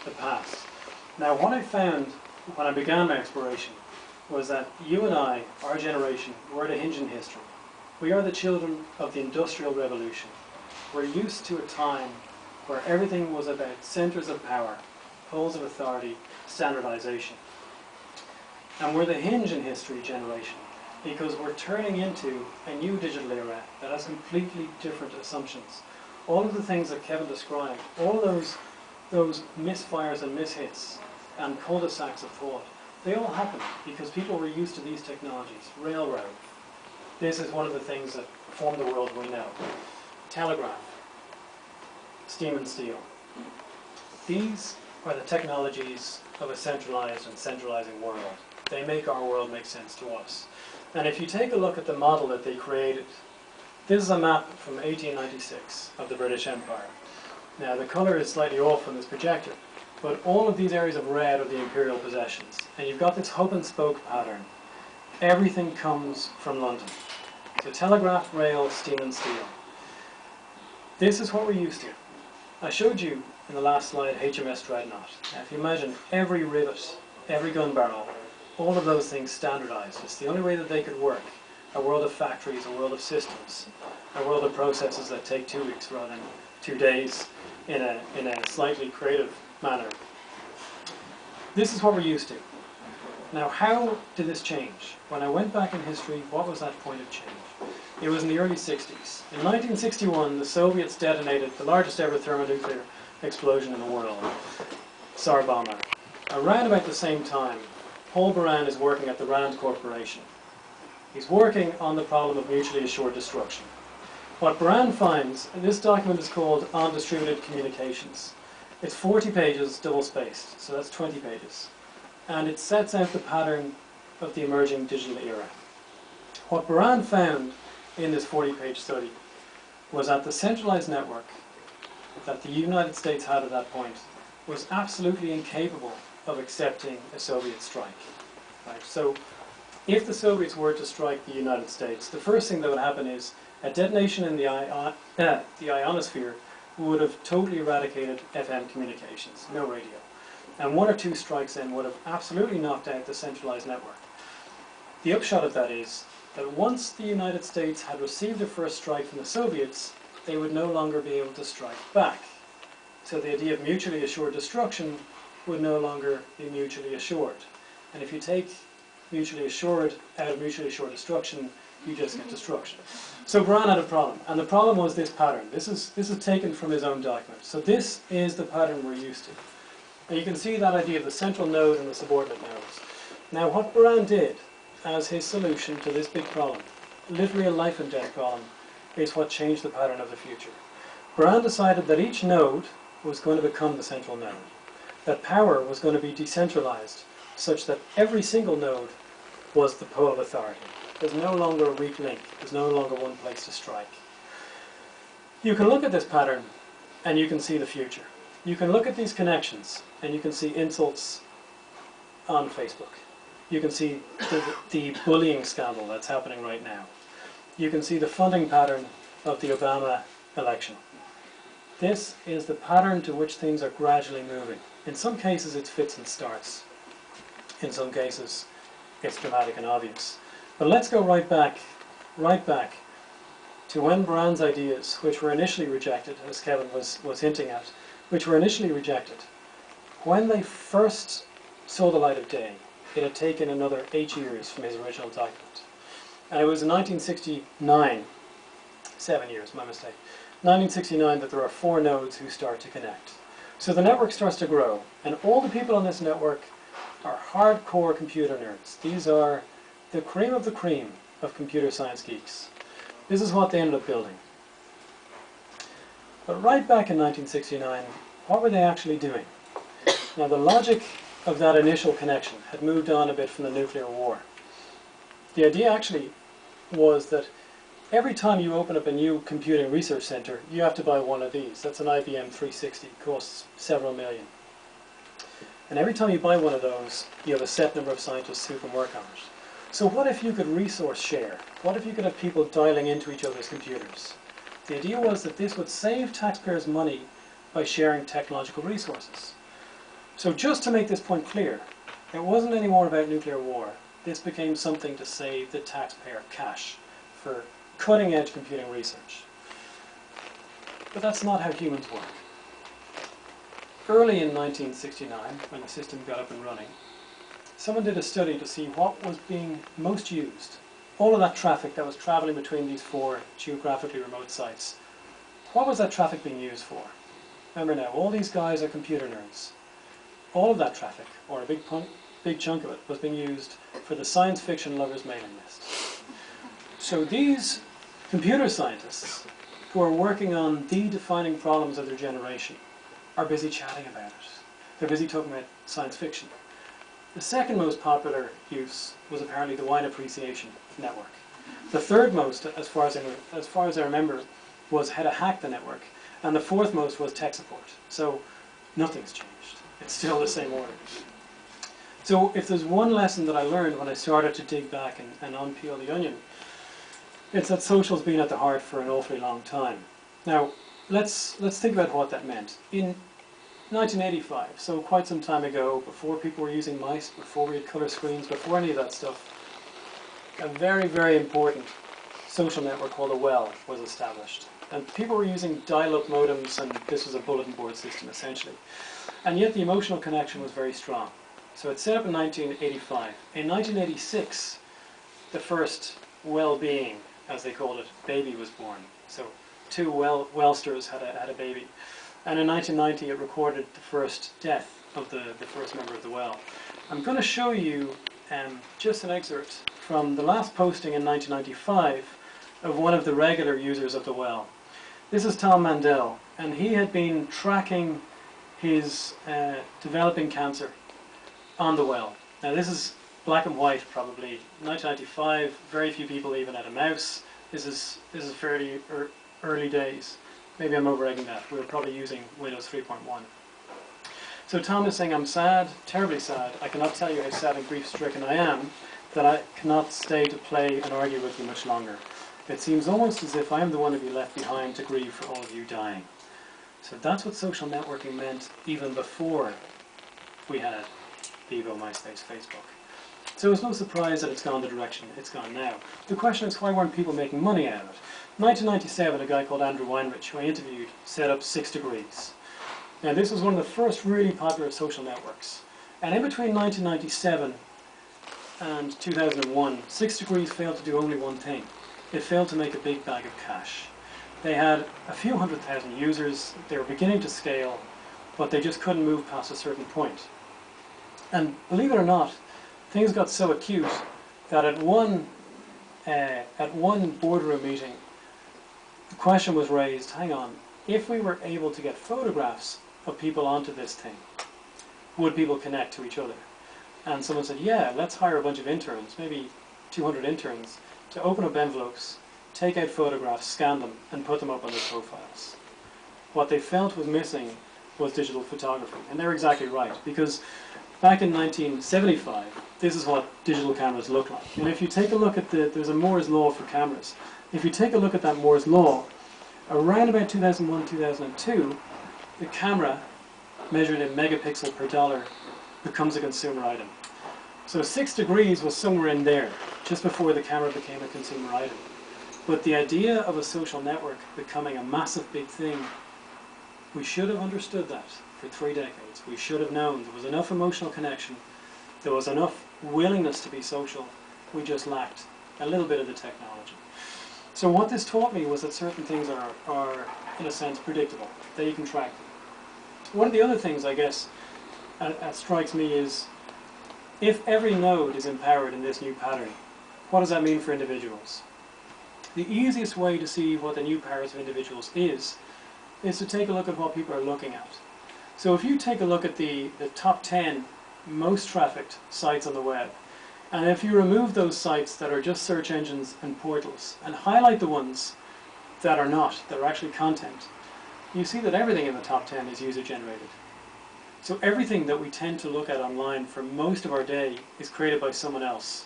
the past. Now, what I found when I began my exploration was that you and I, our generation, we're at a hinge in history. We are the children of the Industrial Revolution. We're used to a time where everything was about centres of power, poles of authority, standardization. And we're the hinge in history generation because we're turning into a new digital era that has completely different assumptions. All of the things that Kevin described, all those misfires and mishits and cul-de-sacs of thought, they all happened because people were used to these technologies. Railroad. This is one of the things that form the world we know. Telegraph. Steam and steel. These are the technologies of a centralized and centralizing world. They make our world make sense to us. And if you take a look at the model that they created, this is a map from 1896 of the British Empire. Now the colour is slightly off on this projector, but all of these areas of red are the imperial possessions. And you've got this hub and spoke pattern. Everything comes from London. So telegraph, rail, steam and steel. This is what we're used to. I showed you in the last slide HMS Dreadnought. Now if you imagine every rivet, every gun barrel, all of those things standardized. It's the only way that they could work. A world of factories, a world of systems, a world of processes that take 2 weeks rather than 2 days in a slightly creative manner. This is what we're used to. Now, how did this change? When I went back in history, what was that point of change? It was in the early 60s. In 1961, the Soviets detonated the largest ever thermonuclear explosion in the world, Tsar Bomba. Around about the same time, Paul Baran is working at the Rand Corporation. He's working on the problem of mutually assured destruction. What Baran finds, and this document is called On Distributed Communications. It's 40 pages, double-spaced, so that's 20 pages. And it sets out the pattern of the emerging digital era. What Baran found in this 40-page study was that the centralized network that the United States had at that point was absolutely incapable of accepting a Soviet strike. Right? So if the Soviets were to strike the United States, the first thing that would happen is a detonation in the ionosphere would have totally eradicated FM communications, no radio. And 1 or 2 strikes then would have absolutely knocked out the centralized network. The upshot of that is that once the United States had received a first strike from the Soviets, they would no longer be able to strike back. So the idea of mutually assured destruction would no longer be mutually assured. And if you take mutually assured out of mutually assured destruction, you just get destruction. So Baran had a problem, and the problem was this pattern. This is taken from his own document. So this is the pattern we're used to. And you can see that idea of the central node and the subordinate nodes. Now what Baran did as his solution to this big problem, literally a life and death problem, is what changed the pattern of the future. Baran decided that each node was going to become the central node. That power was going to be decentralized such that every single node was the pole of authority. There's no longer a weak link. There's no longer one place to strike. You can look at this pattern and you can see the future. You can look at these connections and you can see insults on Facebook. You can see the bullying scandal that's happening right now. You can see the funding pattern of the Obama election. This is the pattern to which things are gradually moving. In some cases it's fits and starts. In some cases it's dramatic and obvious. But let's go right back to when Baran's ideas, which were initially rejected, as Kevin was hinting at, which were initially rejected, when they first saw the light of day, it had taken another 8 years from his original document. And it was in 1969, 7 years, my mistake, 1969 that there are 4 nodes who start to connect. So the network starts to grow, and all the people on this network are hardcore computer nerds. These are the cream of computer science geeks. This is what they ended up building. But right back in 1969, what were they actually doing? Now the logic of that initial connection had moved on a bit from the nuclear war. The idea actually was that every time you open up a new computing research center, you have to buy one of these. That's an IBM 360, costs several million. And every time you buy one of those, you have a set number of scientists who can work on it. So what if you could resource share? What if you could have people dialing into each other's computers? The idea was that this would save taxpayers money by sharing technological resources. So just to make this point clear, it wasn't anymore about nuclear war. This became something to save the taxpayer cash for cutting-edge computing research. But that's not how humans work. Early in 1969, when the system got up and running, someone did a study to see what was being most used. All of that traffic that was traveling between these 4 geographically remote sites, what was that traffic being used for? Remember now, all these guys are computer nerds. All of that traffic, or a big chunk of it, was being used for the science fiction lovers mailing list. So these computer scientists, who are working on the defining problems of their generation, are busy chatting about it. They're busy talking about science fiction. The second most popular use was apparently the wine appreciation network. The third most, as far as I remember, was how to hack the network. And the fourth most was tech support. So nothing's changed. It's still the same order. So if there's one lesson that I learned when I started to dig back and unpeel the onion, it's that social's been at the heart for an awfully long time. Now, let's think about what that meant. In 1985, so quite some time ago, before people were using mice, before we had color screens, before any of that stuff, a very, very important social network called a well was established. And people were using dial-up modems, and this was a bulletin board system, essentially. And yet the emotional connection was very strong. So it's set up in 1985. In 1986, the first well-being, as they called it, baby was born. So 2 Wellsters had a baby. And in 1990, it recorded the first death of the first member of the well. I'm going to show you just an excerpt from the last posting in 1995 of one of the regular users of the well. This is Tom Mandel, and he had been tracking his developing cancer on the well. Now this is black and white, probably. 1995, very few people even had a mouse. This is fairly early days. Maybe I'm over-egging that. We were probably using Windows 3.1. So Tom is saying, I'm sad, terribly sad. I cannot tell you how sad and grief-stricken I am, that I cannot stay to play and argue with you much longer. It seems almost as if I am the one to be left behind to grieve for all of you dying. So that's what social networking meant even before we had Vivo, MySpace, Facebook. So it's no surprise that it's gone the direction it's gone now. The question is, why weren't people making money out of it? 1997, a guy called Andrew Weinrich, who I interviewed, set up 6 Degrees. Now this was one of the first really popular social networks. And in between 1997 and 2001, 6 Degrees failed to do only one thing. It failed to make a big bag of cash. They had a few 100,000 users, they were beginning to scale, but they just couldn't move past a certain point. And believe it or not, things got so acute that at one boardroom meeting, the question was raised, hang on, if we were able to get photographs of people onto this thing, would people connect to each other? And someone said, yeah, let's hire a bunch of interns, maybe 200 interns, to open up envelopes, take out photographs, scan them, and put them up on their profiles. What they felt was missing was digital photography. And they're exactly right, because back in 1975, this is what digital cameras look like. And if you take a look at there's a Moore's law for cameras. If you take a look at that Moore's law, around about 2001, 2002, the camera, measured in megapixel per dollar, becomes a consumer item. So 6 Degrees was somewhere in there, just before the camera became a consumer item. But the idea of a social network becoming a massive big thing, we should have understood that for 3 decades. We should have known there was enough emotional connection, there was enough willingness to be social, we just lacked a little bit of the technology. So what this taught me was that certain things are in a sense, predictable, that you can track them. One of the other things, I guess, that strikes me is, if every node is empowered in this new pattern, what does that mean for individuals? The easiest way to see what the new powers of individuals is to take a look at what people are looking at. So if you take a look at the top 10 most trafficked sites on the web, and if you remove those sites that are just search engines and portals, and highlight the ones that are not, that are actually content, you see that everything in the top 10 is user-generated. So everything that we tend to look at online for most of our day is created by someone else,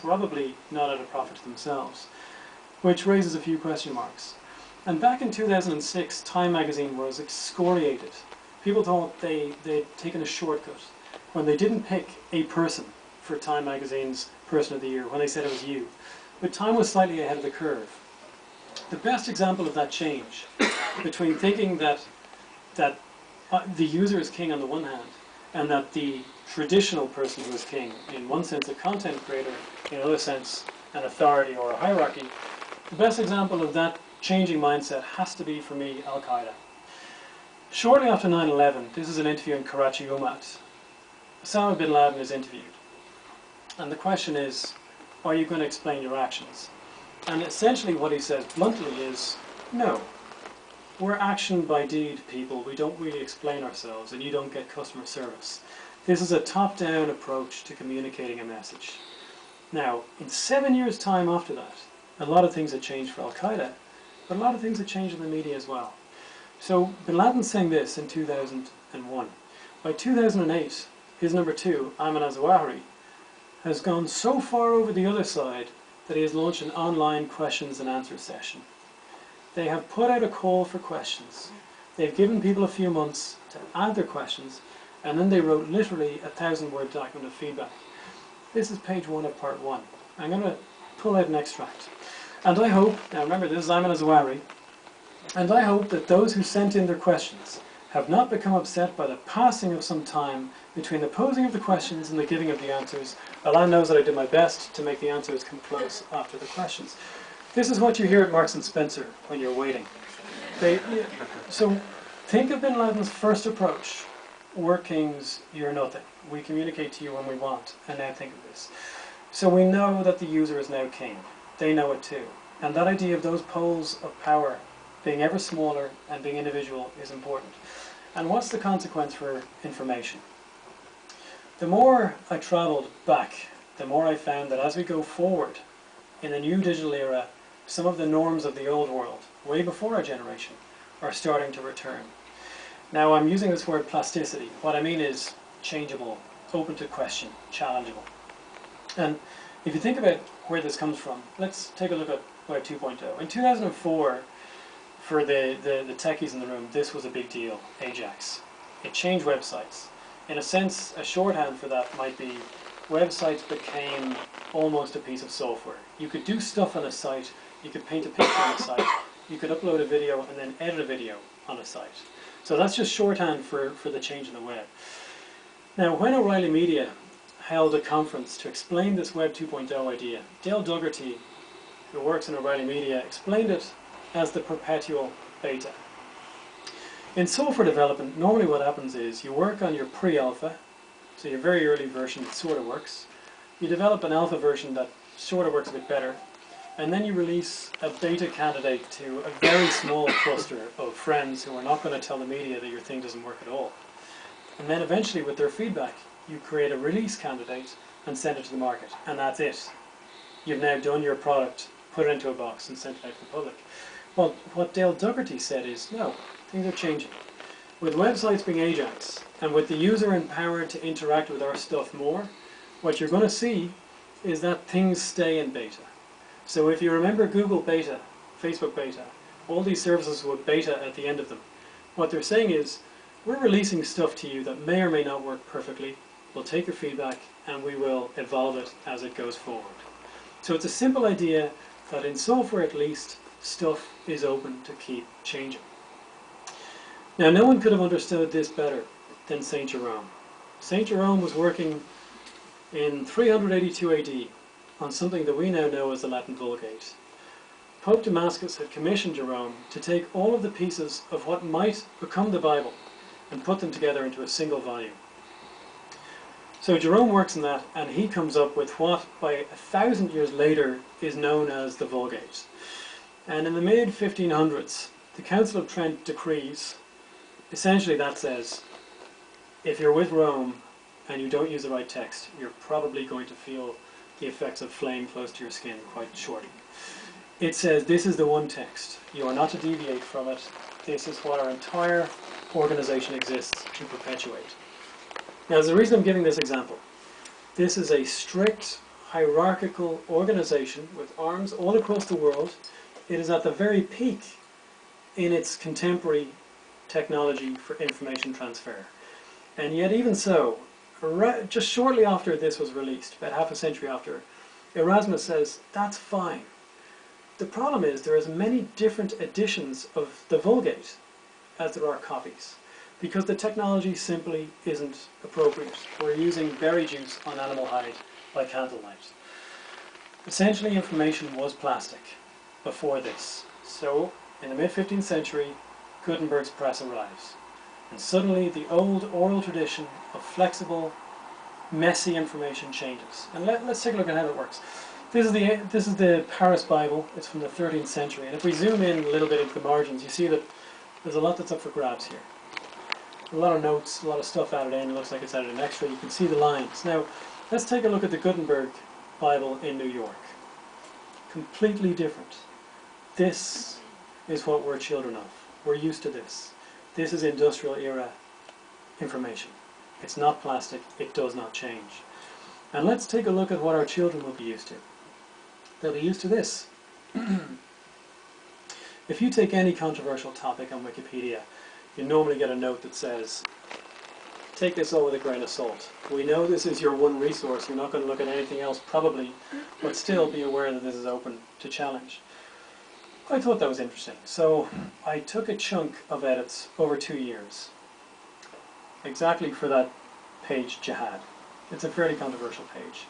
probably not at a profit to themselves, which raises a few question marks. And back in 2006, Time magazine was excoriated people thought they'd taken a shortcut when they didn't pick a person for Time magazine's Person of the Year, when they said it was you. But Time was slightly ahead of the curve. The best example of that change between thinking that the user is king on the one hand, and that the traditional person who is king, in one sense a content creator, in another sense an authority or a hierarchy, the best example of that changing mindset has to be, for me, Al-Qaeda. Shortly after 9/11, this is an interview in Karachi, Umat, Osama bin Laden is interviewed. And the question is, are you going to explain your actions? And essentially what he says bluntly is, no. We're action by deed people. We don't really explain ourselves, and you don't get customer service. This is a top-down approach to communicating a message. Now, in 7 years' time after that, a lot of things had changed for Al-Qaeda, but a lot of things had changed in the media as well. So bin Laden's saying this in 2001. By 2008, his number two, al-Zawahiri, has gone so far over the other side that he has launched an online questions and answers session. They have put out a call for questions. They've given people a few months to add their questions, and then they wrote literally a 1,000-word document of feedback. This is page 1 of part 1. I'm going to pull out an extract. And I hope, now remember this is al-Zawahiri, and I hope that those who sent in their questions have not become upset by the passing of some time between the posing of the questions and the giving of the answers. Allah knows that I did my best to make the answers come close after the questions. This is what you hear at Marks and Spencer when you're waiting. So think of bin Laden's first approach. We're kings, you're nothing. We communicate to you when we want. And now think of this. So we know that the user is now king. They know it too. And that idea of those poles of power being ever smaller and being individual is important. And what's the consequence for information? The more I travelled back, the more I found that as we go forward in the new digital era, some of the norms of the old world, way before our generation, are starting to return. Now I'm using this word plasticity. What I mean is changeable, open to question, challengeable. And if you think about where this comes from, let's take a look at Web 2.0. In 2004, for the techies in the room, this was a big deal, Ajax. It changed websites. In a sense, a shorthand for that might be websites became almost a piece of software. You could do stuff on a site, you could paint a picture on a site, you could upload a video and then edit a video on a site. So that's just shorthand for the change in the web. Now, when O'Reilly Media held a conference to explain this Web 2.0 idea, Dale Dougherty, who works in O'Reilly Media, explained it as the perpetual beta. In software development, normally what happens is you work on your pre-alpha, so your very early version that sort of works. You develop an alpha version that sort of works a bit better, and then you release a beta candidate to a very small cluster of friends who are not going to tell the media that your thing doesn't work at all. And then eventually, with their feedback, you create a release candidate and send it to the market, and that's it. You've now done your product, put it into a box, and sent it out to the public. Well, what Dale Dougherty said is, no, things are changing. With websites being Ajax, and with the user empowered to interact with our stuff more, what you're going to see is that things stay in beta. So if you remember Google beta, Facebook beta, all these services with beta at the end of them, what they're saying is, we're releasing stuff to you that may or may not work perfectly. We'll take your feedback and we will evolve it as it goes forward. So it's a simple idea that in software at least, stuff is open to keep changing. Now, no one could have understood this better than St. Jerome. St. Jerome was working in 382 AD on something that we now know as the Latin Vulgate. Pope Damascus had commissioned Jerome to take all of the pieces of what might become the Bible and put them together into a single volume. So Jerome works in that, and he comes up with what, by 1,000 years later, is known as the Vulgate. And in the mid-1500s, the Council of Trent decrees, essentially that says, if you're with Rome and you don't use the right text, you're probably going to feel the effects of flame close to your skin quite shortly. It says this is the one text. You are not to deviate from it. This is what our entire organization exists to perpetuate. Now, there's a reason I'm giving this example. This is a strict, hierarchical organization with arms all across the world. It is at the very peak in its contemporary technology for information transfer. And yet even so, just shortly after this was released, about half a century after, Erasmus says, that's fine. The problem is there are as many different editions of the Vulgate as there are copies, because the technology simply isn't appropriate. We're using berry juice on animal hide by candlelight. Essentially, information was plastic before this. So, in the mid-15th century, Gutenberg's press arrives. And suddenly, the old oral tradition of flexible, messy information changes. And let's take a look at how it works. This is the Paris Bible. It's from the 13th century. And if we zoom in a little bit into the margins, you see that there's a lot that's up for grabs here. A lot of notes, a lot of stuff added in. It looks like it's added in extra. You can see the lines. Now, let's take a look at the Gutenberg Bible in New York. Completely different. This is what we're children of. We're used to this. This is industrial era information. It's not plastic. It does not change. And let's take a look at what our children will be used to. They'll be used to this. If you take any controversial topic on Wikipedia, you normally get a note that says, take this all with a grain of salt. We know this is your one resource. You're not going to look at anything else probably, but still be aware that this is open to challenge. I thought that was interesting. So I took a chunk of edits over 2 years, exactly for that page Jihad. It's a fairly controversial page.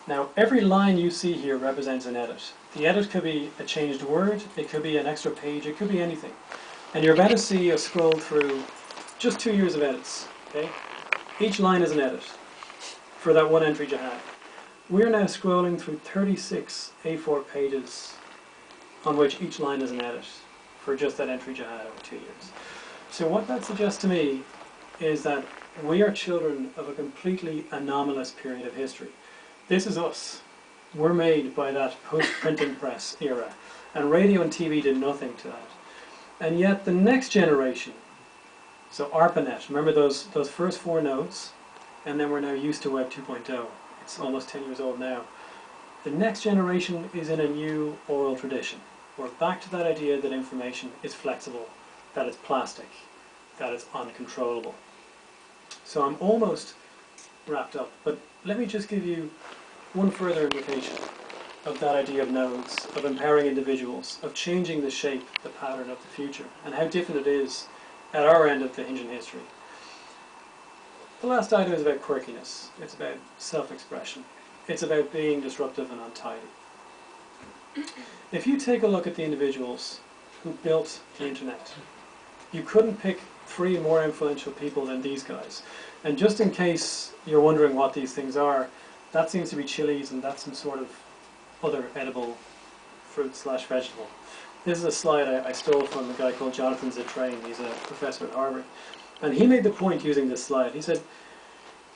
Now, every line you see here represents an edit. The edit could be a changed word, it could be an extra page, it could be anything. And you're about to see a scroll through just 2 years of edits. Okay? Each line is an edit for that one entry Jihad. We're now scrolling through 36 A4 pages on which each line is an edit for just that entry Jihad over 2 years. So what that suggests to me is that we are children of a completely anomalous period of history. This is us. We're made by that post-printing press era. And radio and TV did nothing to that. And yet the next generation, so ARPANET, remember those first 4 nodes? And then we're now used to Web 2.0. It's almost 10 years old now. The next generation is in a new oral tradition. We're back to that idea that information is flexible, that it's plastic, that it's uncontrollable. So I'm almost wrapped up, but let me just give you one further indication of that idea of nodes, of empowering individuals, of changing the shape, the pattern of the future, and how different it is at our end of the hinge in history. The last item is about quirkiness. It's about self-expression. It's about being disruptive and untidy. If you take a look at the individuals who built the internet, you couldn't pick 3 more influential people than these guys. And just in case you're wondering what these things are, that seems to be chilies and that's some sort of other edible fruit/vegetable. This is a slide I stole from a guy called Jonathan Zittrain. He's a professor at Harvard. And he made the point using this slide. He said,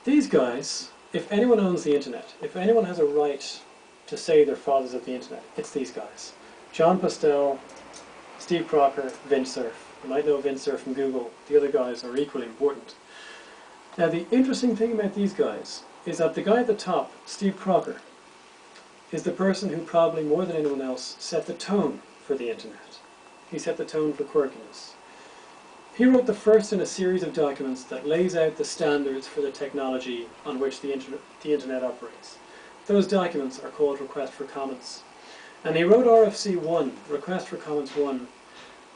these guys, if anyone owns the internet, if anyone has a right to say they're fathers of the internet, it's these guys. John Postel, Steve Crocker, Vint Cerf. You might know Vint Cerf from Google. The other guys are equally important. Now the interesting thing about these guys is that the guy at the top, Steve Crocker, is the person who probably more than anyone else set the tone for the internet. He set the tone for quirkiness. He wrote the first in a series of documents that lays out the standards for the technology on which the internet operates. Those documents are called Request for Comments. And he wrote RFC 1, Request for Comments 1,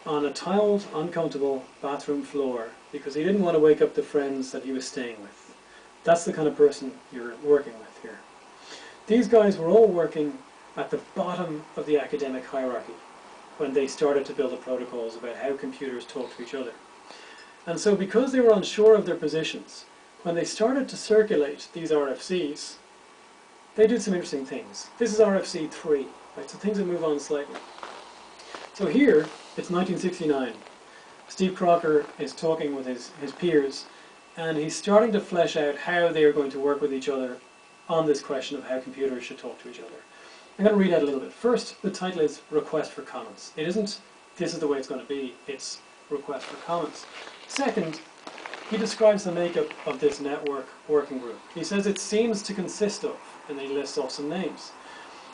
on a tiled, uncomfortable bathroom floor because he didn't want to wake up the friends that he was staying with. That's the kind of person you're working with here. These guys were all working at the bottom of the academic hierarchy when they started to build the protocols about how computers talk to each other. And so because they were unsure of their positions, when they started to circulate these RFCs, they did some interesting things. This is RFC 3, right? So things will move on slightly. So here, it's 1969. Steve Crocker is talking with his peers, and he's starting to flesh out how they are going to work with each other on this question of how computers should talk to each other. I'm going to read out a little bit. First, the title is Request for Comments. It isn't, this is the way it's going to be, it's Request for Comments. Second, he describes the makeup of this network working group. He says it seems to consist of, and he lists off some names.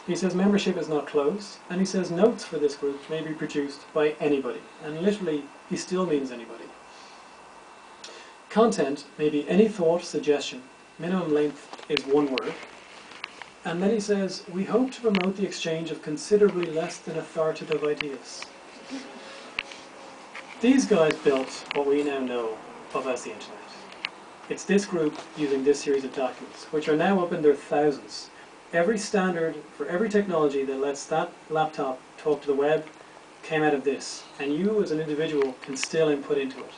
He says membership is not closed, and he says notes for this group may be produced by anybody. And literally, he still means anybody. Content may be any thought, suggestion. Minimum length is 1 word. And then he says, we hope to promote the exchange of considerably less than authoritative ideas. These guys built what we now know of as the internet. It's this group using this series of documents, which are now up in their thousands. Every standard for every technology that lets that laptop talk to the web came out of this. And you as an individual can still input into it.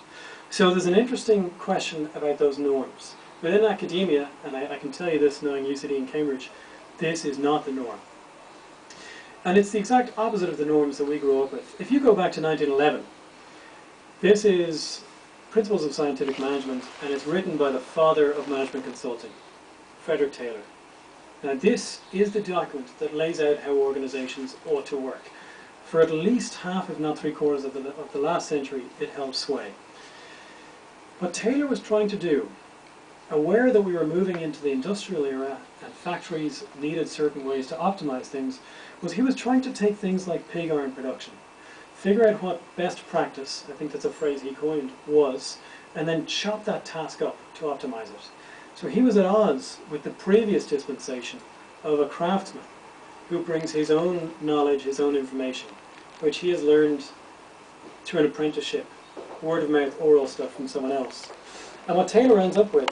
So there's an interesting question about those norms. Within academia, and I can tell you this knowing UCD and Cambridge, this is not the norm. And it's the exact opposite of the norms that we grew up with. If you go back to 1911, this is Principles of Scientific Management, and it's written by the father of management consulting, Frederick Taylor. Now this is the document that lays out how organizations ought to work. For at least half, if not 3/4 of the last century, it held sway. What Taylor was trying to do, aware that we were moving into the industrial era and factories needed certain ways to optimize things, was he was trying to take things like pig iron production, figure out what best practice, I think that's a phrase he coined, was, and then chop that task up to optimize it. So he was at odds with the previous dispensation of a craftsman who brings his own knowledge, his own information, which he has learned through an apprenticeship, word of mouth, oral stuff from someone else. And what Taylor ends up with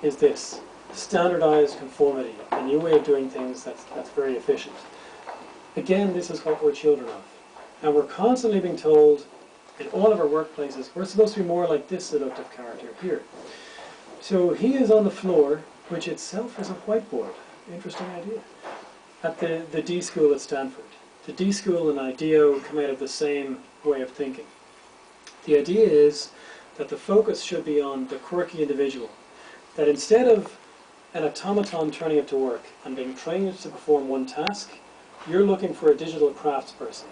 is this, standardized conformity, a new way of doing things that's very efficient. Again, this is what we're children of. And we're constantly being told, in all of our workplaces, we're supposed to be more like this seductive character here. So he is on the floor, which itself is a whiteboard. Interesting idea. At the D School at Stanford. The D School and IDEO come out of the same way of thinking. The idea is that the focus should be on the quirky individual. That instead of an automaton turning up to work and being trained to perform one task, you're looking for a digital craftsperson